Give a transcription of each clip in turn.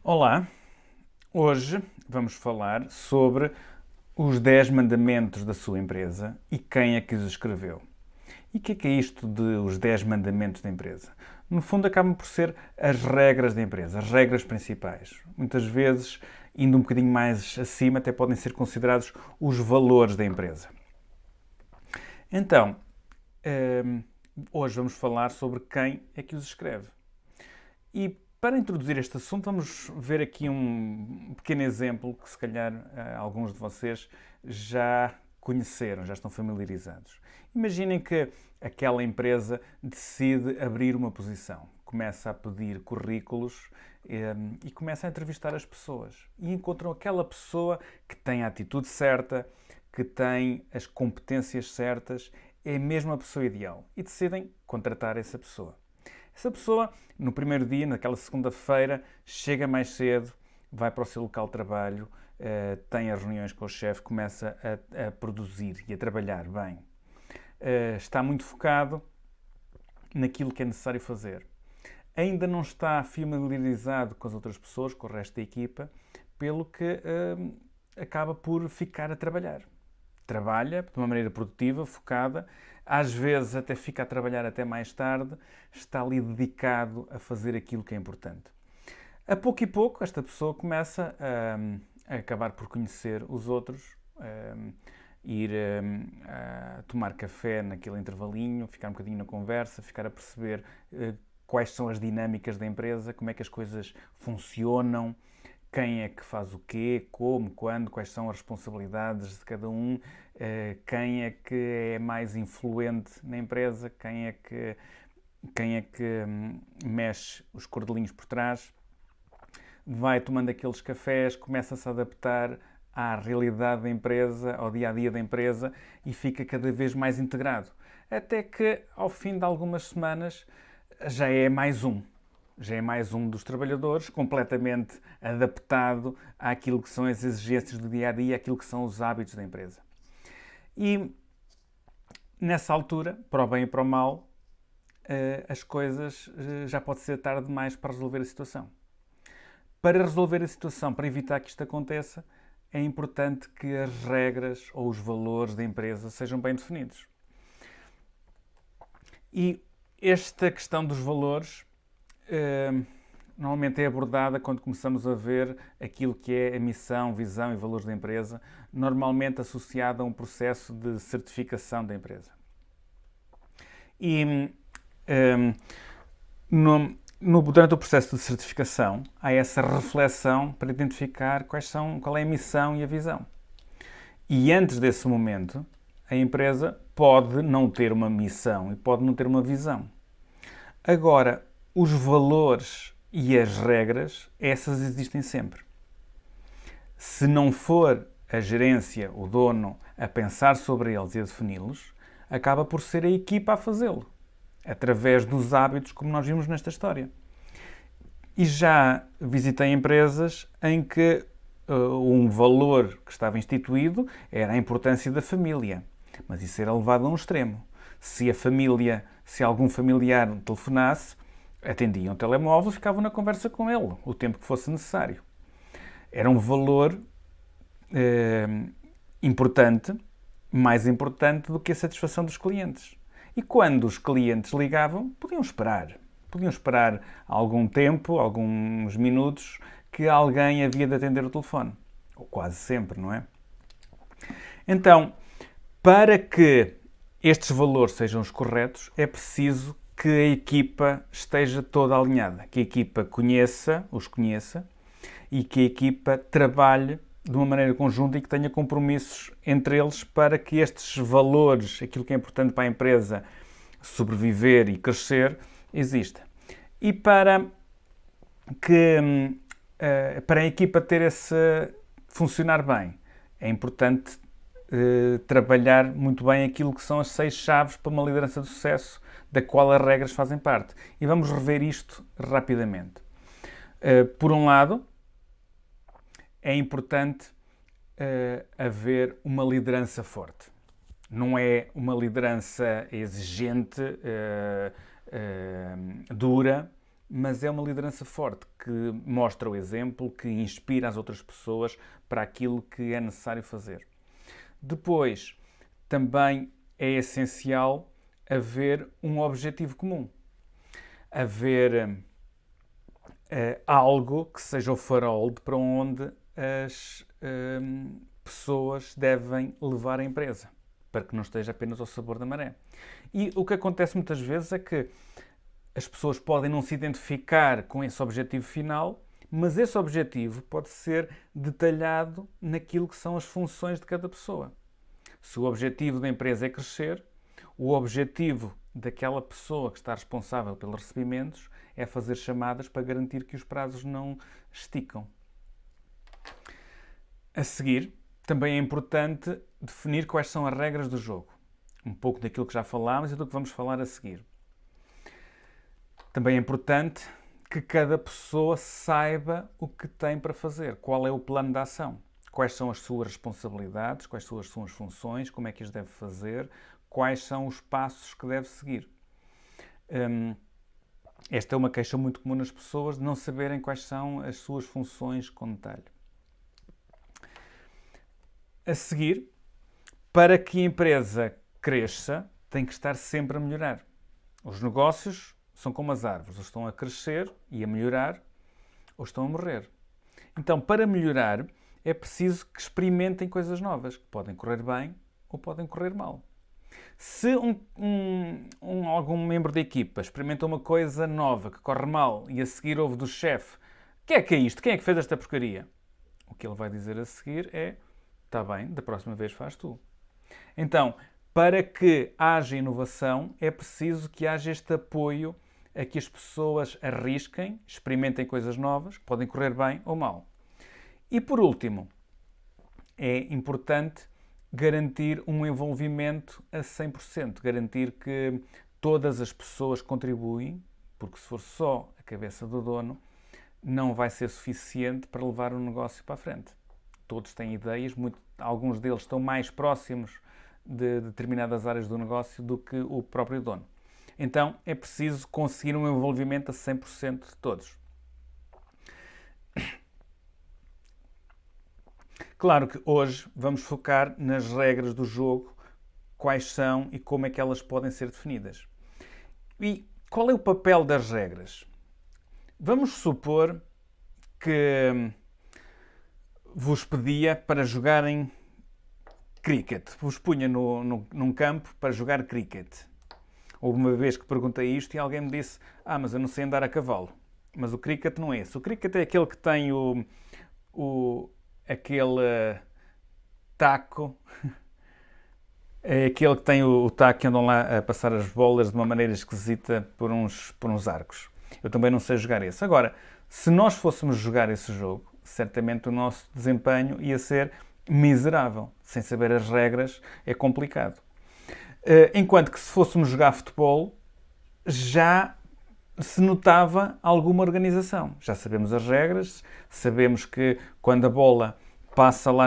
Olá, hoje vamos falar sobre os 10 mandamentos da sua empresa e quem é que os escreveu. E o que é isto de os 10 mandamentos da empresa? No fundo, acabam por ser as regras da empresa, as regras principais. Muitas vezes, indo um bocadinho mais acima, até podem ser considerados os valores da empresa. Então, hoje vamos falar sobre quem é que os escreve. E para introduzir este assunto, vamos ver aqui um pequeno exemplo que, se calhar, alguns de vocês já conheceram, já estão familiarizados. Imaginem que aquela empresa decide abrir uma posição, começa a pedir currículos e começa a entrevistar as pessoas. E encontram aquela pessoa que tem a atitude certa, que tem as competências certas, é mesmo a pessoa ideal. E decidem contratar essa pessoa. Essa pessoa, no primeiro dia, naquela segunda-feira, chega mais cedo, vai para o seu local de trabalho, tem as reuniões com o chefe, começa a produzir e a trabalhar bem. Está muito focado naquilo que é necessário fazer. Ainda não está familiarizado com as outras pessoas, com o resto da equipa, pelo que acaba por ficar a trabalhar. Trabalha de uma maneira produtiva, focada, às vezes até fica a trabalhar até mais tarde, está ali dedicado a fazer aquilo que é importante. A pouco e pouco, esta pessoa começa a acabar por conhecer os outros, ir a tomar café naquele intervalinho, ficar um bocadinho na conversa, ficar a perceber quais são as dinâmicas da empresa, como é que as coisas funcionam, quem é que faz o quê, como, quando, quais são as responsabilidades de cada um, quem é que é mais influente na empresa, quem é que mexe os cordelinhos por trás, vai tomando aqueles cafés, começa-se a adaptar à realidade da empresa, ao dia-a-dia da empresa e fica cada vez mais integrado. Até que, ao fim de algumas semanas, já é mais um dos trabalhadores, completamente adaptado àquilo que são as exigências do dia-a-dia, àquilo que são os hábitos da empresa. E nessa altura, para o bem e para o mal, as coisas já pode ser tarde demais para resolver a situação. Para resolver a situação, para evitar que isto aconteça, é importante que as regras ou os valores da empresa sejam bem definidos. E esta questão dos valores normalmente é abordada quando começamos a ver aquilo que é a missão, visão e valores da empresa, normalmente associada a um processo de certificação da empresa. E durante o processo de certificação há essa reflexão para identificar qual é a missão e a visão. E antes desse momento, a empresa pode não ter uma missão e pode não ter uma visão. Agora, os valores e as regras, essas existem sempre. Se não for a gerência, o dono, a pensar sobre eles e a defini-los, acaba por ser a equipa a fazê-lo, através dos hábitos, como nós vimos nesta história. E já visitei empresas em que um valor que estava instituído era a importância da família, mas isso era levado a um extremo. Se algum familiar telefonasse, atendiam o telemóvel e ficavam na conversa com ele, o tempo que fosse necessário. Era um valor importante, mais importante do que a satisfação dos clientes. E quando os clientes ligavam, podiam esperar algum tempo, alguns minutos, que alguém havia de atender o telefone. Ou quase sempre, não é? Então, para que estes valores sejam os corretos, é preciso que a equipa esteja toda alinhada, que a equipa os conheça e que a equipa trabalhe de uma maneira conjunta e que tenha compromissos entre eles para que estes valores, aquilo que é importante para a empresa sobreviver e crescer, exista. E para a equipa funcionar bem, é importante trabalhar muito bem aquilo que são as 6 chaves para uma liderança de sucesso, da qual as regras fazem parte. E vamos rever isto rapidamente. Por um lado, é importante haver uma liderança forte. Não é uma liderança exigente, dura, mas é uma liderança forte, que mostra o exemplo, que inspira as outras pessoas para aquilo que é necessário fazer. Depois, também é essencial haver um objetivo comum. Haver algo que seja o farol para onde as pessoas devem levar a empresa, para que não esteja apenas ao sabor da maré. E o que acontece muitas vezes é que as pessoas podem não se identificar com esse objetivo final, mas esse objetivo pode ser detalhado naquilo que são as funções de cada pessoa. Se o objetivo da empresa é crescer, o objetivo daquela pessoa que está responsável pelos recebimentos é fazer chamadas para garantir que os prazos não esticam. A seguir, também é importante definir quais são as regras do jogo. Um pouco daquilo que já falámos e do que vamos falar a seguir. Também é importante que cada pessoa saiba o que tem para fazer, qual é o plano de ação, quais são as suas responsabilidades, quais são as suas funções, como é que as deve fazer, quais são os passos que deve seguir. Esta é uma queixa muito comum nas pessoas de não saberem quais são as suas funções com detalhe. A seguir, para que a empresa cresça, tem que estar sempre a melhorar. Os negócios são como as árvores, ou estão a crescer e a melhorar, ou estão a morrer. Então, para melhorar, é preciso que experimentem coisas novas, que podem correr bem ou podem correr mal. Se algum membro da equipa experimenta uma coisa nova que corre mal e a seguir ouve do chefe: "Que é isto? Quem é que fez esta porcaria?" O que ele vai dizer a seguir é: "Está bem, da próxima vez faz tu." Então, para que haja inovação, é preciso que haja este apoio a que as pessoas arrisquem, experimentem coisas novas, que podem correr bem ou mal. E por último, é importante garantir um envolvimento a 100%, garantir que todas as pessoas contribuem, porque se for só a cabeça do dono, não vai ser suficiente para levar o negócio para a frente. Todos têm ideias, alguns deles estão mais próximos de determinadas áreas do negócio do que o próprio dono. Então é preciso conseguir um envolvimento a 100% de todos. Claro que hoje vamos focar nas regras do jogo, quais são e como é que elas podem ser definidas. E qual é o papel das regras? Vamos supor que vos pedia para jogarem cricket. Vos punha num campo para jogar cricket. Houve uma vez que perguntei isto e alguém me disse: mas eu não sei andar a cavalo. Mas o cricket não é esse. O cricket é aquele que tem aquele taco, é aquele que tem o taco que andam lá a passar as bolas de uma maneira esquisita por uns arcos. Eu também não sei jogar esse. Agora, se nós fôssemos jogar esse jogo, certamente o nosso desempenho ia ser miserável. Sem saber as regras é complicado. Enquanto que se fôssemos jogar futebol, já se notava alguma organização. Já sabemos as regras, sabemos que quando a bola passa lá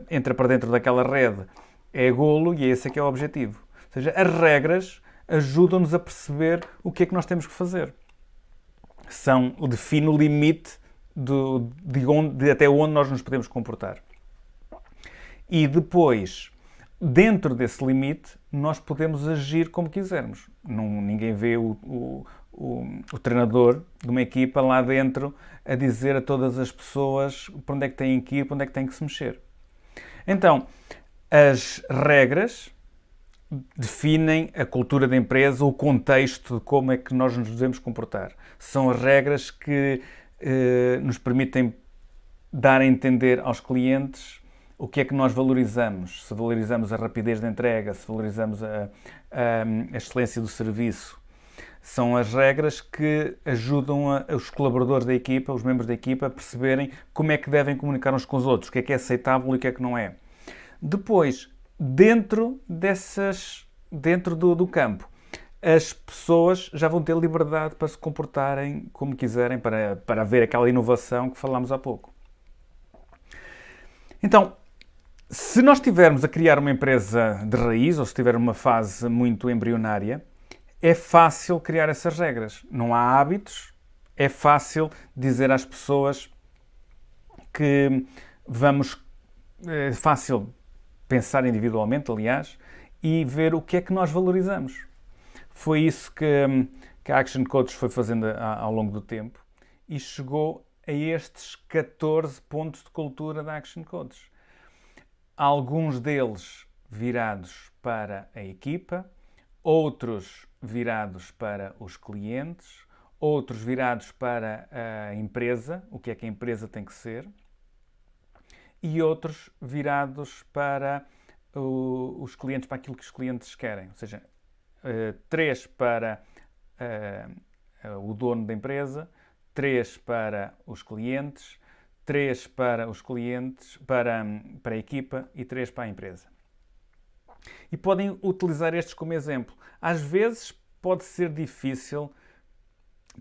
entra para dentro daquela rede, é golo e esse é que é o objetivo. Ou seja, as regras ajudam-nos a perceber o que é que nós temos que fazer. Define o limite de até onde nós nos podemos comportar. E depois, dentro desse limite, nós podemos agir como quisermos. Ninguém vê o treinador de uma equipa lá dentro a dizer a todas as pessoas para onde é que têm que ir, para onde é que têm que se mexer. Então, as regras definem a cultura da empresa, o contexto de como é que nós nos devemos comportar. São as regras que nos permitem dar a entender aos clientes o que é que nós valorizamos. Se valorizamos a rapidez da entrega, se valorizamos a excelência do serviço. São as regras que ajudam os colaboradores da equipa, os membros da equipa, a perceberem como é que devem comunicar uns com os outros, o que é aceitável e o que é que não é. Depois, dentro do campo, as pessoas já vão ter liberdade para se comportarem como quiserem, para haver aquela inovação que falámos há pouco. Então, se nós estivermos a criar uma empresa de raiz, ou se estiver numa fase muito embrionária, é fácil criar essas regras. Não há hábitos, é fácil dizer às pessoas que é fácil pensar individualmente, aliás, e ver o que é que nós valorizamos. Foi isso que a Action Coach foi fazendo ao longo do tempo e chegou a estes 14 pontos de cultura da Action Coach. Alguns deles virados para a equipa, outros virados para os clientes, outros virados para a empresa, o que é que a empresa tem que ser, e outros virados para os clientes, para aquilo que os clientes querem. Ou seja, 3 para o dono da empresa, 3 para os clientes, 3 para os clientes, para a equipa e 3 para a empresa. E podem utilizar estes como exemplo. Às vezes pode ser difícil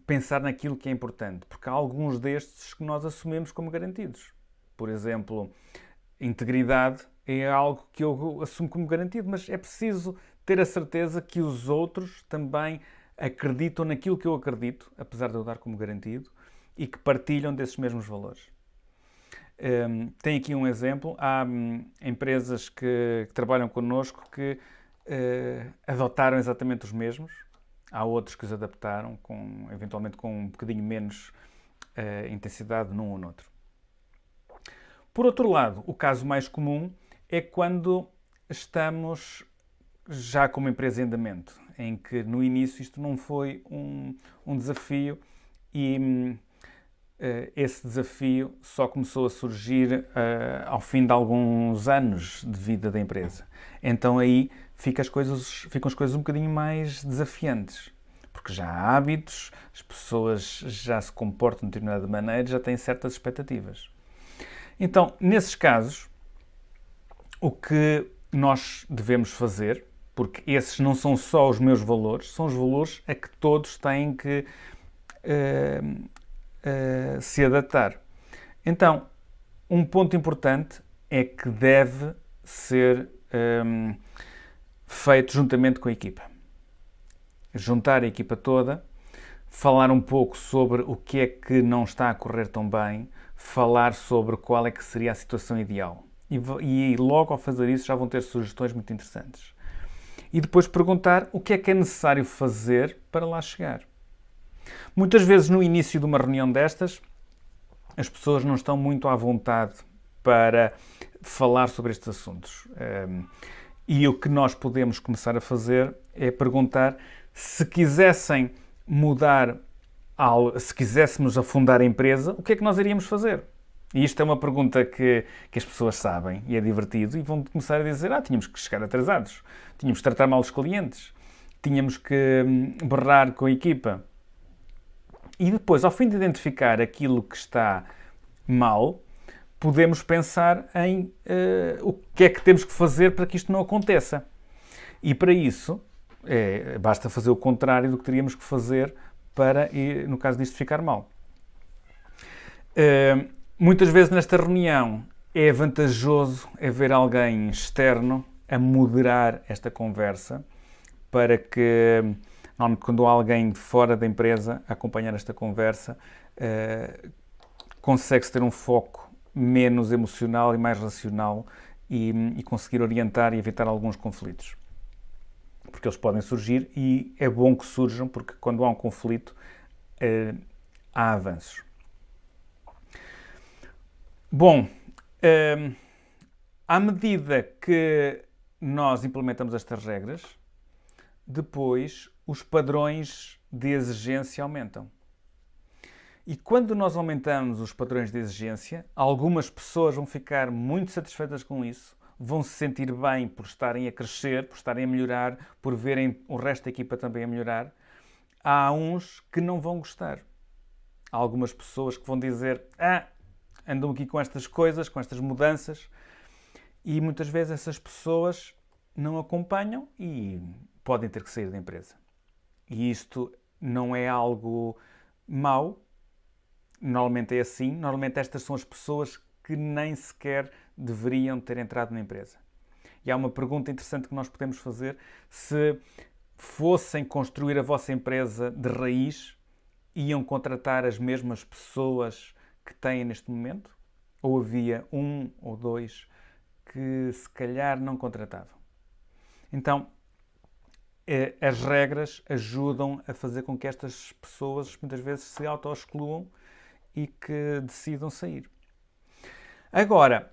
pensar naquilo que é importante, porque há alguns destes que nós assumimos como garantidos. Por exemplo, integridade é algo que eu assumo como garantido, mas é preciso ter a certeza que os outros também acreditam naquilo que eu acredito, apesar de eu dar como garantido, e que partilham desses mesmos valores. Tem aqui um exemplo. Há empresas que trabalham connosco que adotaram exatamente os mesmos. Há outros que os adaptaram, eventualmente com um bocadinho menos intensidade num ou noutro. Por outro lado, o caso mais comum é quando estamos já com uma empresa em andamento, em que no início isto não foi um desafio e esse desafio só começou a surgir ao fim de alguns anos de vida da empresa. Então aí ficam as coisas um bocadinho mais desafiantes, porque já há hábitos, as pessoas já se comportam de determinada maneira, já têm certas expectativas. Então, nesses casos, o que nós devemos fazer, porque esses não são só os meus valores, são os valores a que todos têm que se adaptar. Então, um ponto importante é que deve ser feito juntamente com a equipa. Juntar a equipa toda, falar um pouco sobre o que é que não está a correr tão bem, falar sobre qual é que seria a situação ideal. E logo ao fazer isso já vão ter sugestões muito interessantes. E depois perguntar o que é necessário fazer para lá chegar. Muitas vezes no início de uma reunião destas, as pessoas não estão muito à vontade para falar sobre estes assuntos. E o que nós podemos começar a fazer é perguntar se quisessem mudar, se quiséssemos afundar a empresa, o que é que nós iríamos fazer? E isto é uma pergunta que as pessoas sabem e é divertido e vão começar a dizer, tínhamos que chegar atrasados, tínhamos que tratar mal os clientes, tínhamos que berrar com a equipa. E depois, ao fim de identificar aquilo que está mal, podemos pensar em o que é que temos que fazer para que isto não aconteça. E para isso, basta fazer o contrário do que teríamos que fazer para, no caso disto, ficar mal. Muitas vezes nesta reunião é vantajoso haver alguém externo a moderar esta conversa para que, normalmente, quando há alguém de fora da empresa a acompanhar esta conversa, consegue-se ter um foco menos emocional e mais racional e conseguir orientar e evitar alguns conflitos. Porque eles podem surgir e é bom que surjam, porque quando há um conflito há avanços. Bom, à medida que nós implementamos estas regras, depois os padrões de exigência aumentam. E quando nós aumentamos os padrões de exigência, algumas pessoas vão ficar muito satisfeitas com isso, vão se sentir bem por estarem a crescer, por estarem a melhorar, por verem o resto da equipa também a melhorar. Há uns que não vão gostar. Há algumas pessoas que vão dizer andam aqui com estas coisas, com estas mudanças, e muitas vezes essas pessoas não acompanham e podem ter que sair da empresa. E isto não é algo mau, normalmente é assim, normalmente estas são as pessoas que nem sequer deveriam ter entrado na empresa. E há uma pergunta interessante que nós podemos fazer: se fossem construir a vossa empresa de raiz, iam contratar as mesmas pessoas que têm neste momento? Ou havia um ou dois que se calhar não contratavam? Então, as regras ajudam a fazer com que estas pessoas muitas vezes se auto-excluam e que decidam sair. Agora,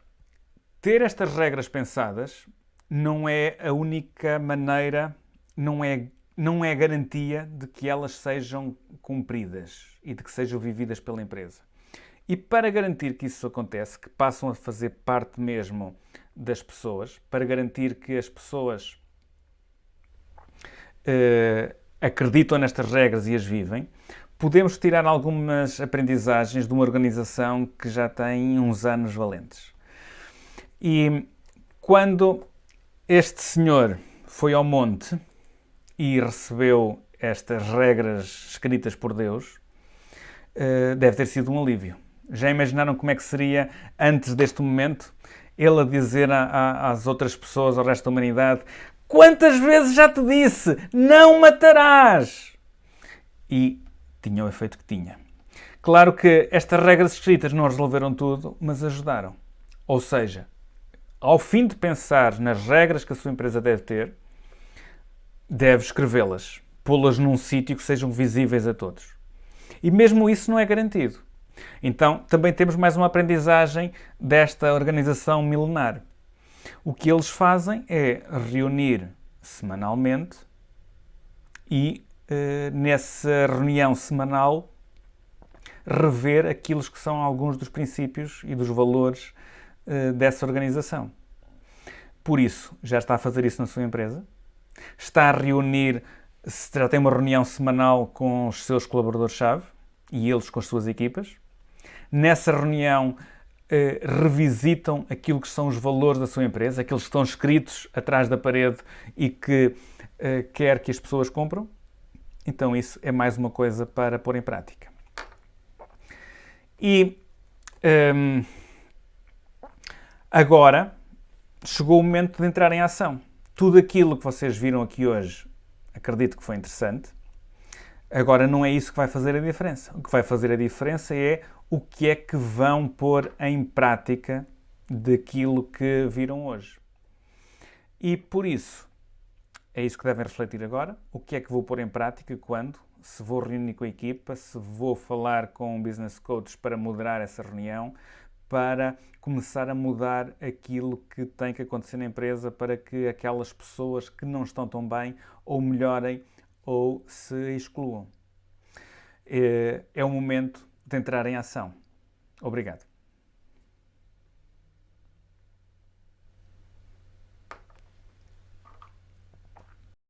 ter estas regras pensadas não é a única maneira, não é garantia de que elas sejam cumpridas e de que sejam vividas pela empresa. E para garantir que isso acontece, que passam a fazer parte mesmo das pessoas, para garantir que as pessoas acreditam nestas regras e as vivem, podemos tirar algumas aprendizagens de uma organização que já tem uns anos valentes. E quando este senhor foi ao monte e recebeu estas regras escritas por Deus, deve ter sido um alívio. Já imaginaram como é que seria antes deste momento? Ele a dizer às outras pessoas, ao resto da humanidade: quantas vezes já te disse, não matarás? E tinha o efeito que tinha. Claro que estas regras escritas não resolveram tudo, mas ajudaram. Ou seja, ao fim de pensar nas regras que a sua empresa deve ter, deve escrevê-las, pô-las num sítio que sejam visíveis a todos. E mesmo isso não é garantido. Então, também temos mais uma aprendizagem desta organização milenar. O que eles fazem é reunir semanalmente e, nessa reunião semanal, rever aqueles que são alguns dos princípios e dos valores dessa organização. Por isso, já está a fazer isso na sua empresa? Está a reunir, já tem uma reunião semanal com os seus colaboradores-chave e eles com as suas equipas? Nessa reunião, revisitam aquilo que são os valores da sua empresa, aqueles que estão escritos atrás da parede e que quer que as pessoas cumpram? Então isso é mais uma coisa para pôr em prática. E agora chegou o momento de entrar em ação. Tudo aquilo que vocês viram aqui hoje, acredito que foi interessante. Agora não é isso que vai fazer a diferença. O que vai fazer a diferença é o que é que vão pôr em prática daquilo que viram hoje. E por isso, é isso que devem refletir agora. O que é que vou pôr em prática, quando, se vou reunir com a equipa, se vou falar com um business coach para moderar essa reunião, para começar a mudar aquilo que tem que acontecer na empresa para que aquelas pessoas que não estão tão bem ou melhorem ou se excluam. É o momento de entrar em ação. Obrigado.